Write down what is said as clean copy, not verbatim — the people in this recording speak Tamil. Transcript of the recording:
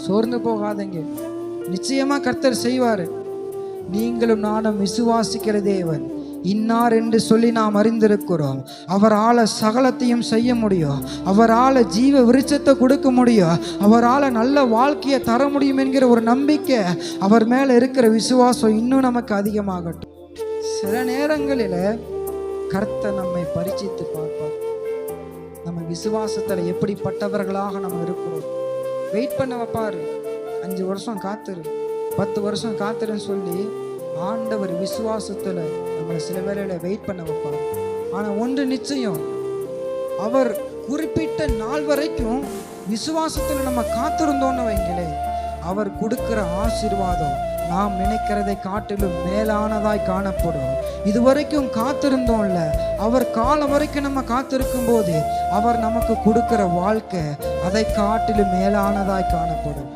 சோர்ந்து போகாதீங்க. நிச்சயமா கர்த்தர் செய்வாரு. நீங்களும் நானும் விசுவாசிக்கிற தேவன் இன்னார் என்று சொல்லி நாம் அறிந்திருக்கிறோம். அவரால் சகலத்தையும் செய்ய முடியும். அவரால் ஜீவ விருட்சத்தை கொடுக்க முடியும். அவரால் நல்ல வாழ்க்கையை தர முடியும் என்கிற ஒரு நம்பிக்கை, அவர் மேலே இருக்கிற விசுவாசம் இன்னும் நமக்கு அதிகமாகட்டும். சில நேரங்களில் கர்த்தர் நம்மை பரிசித்து பார்ப்பார். நம்ம விசுவாசத்தில் எப்படிப்பட்டவர்களாக நம்ம இருக்கிறோம். வெயிட் பண்ண வைப்பார். 5 வருஷம் காத்துரு, 10 வருஷம் காத்துருன்னு சொல்லி ஆண்டவர் விசுவாசத்தில் நம்மளை சில வேளையில வெயிட் பண்ண வைப்பார். ஆனால் ஒன்று நிச்சயம், அவர் குறிப்பிட்ட நாள் வரைக்கும் விசுவாசத்தில் நம்ம காத்திருந்தோன்னு வைங்களே, அவர் கொடுக்கிற ஆசீர்வாதம் நாம் நினைக்கிறதை காட்டிலும் மேலானதாய் காணப்படும். இதுவரைக்கும் காத்திருந்தோம்ல, அவர் காலம் வரைக்கும் நம்ம காத்திருக்கும் போது அவர் நமக்கு கொடுக்கிற வாழ்க்கை அதை காட்டிலும் மேலானதாய் காணப்படும்.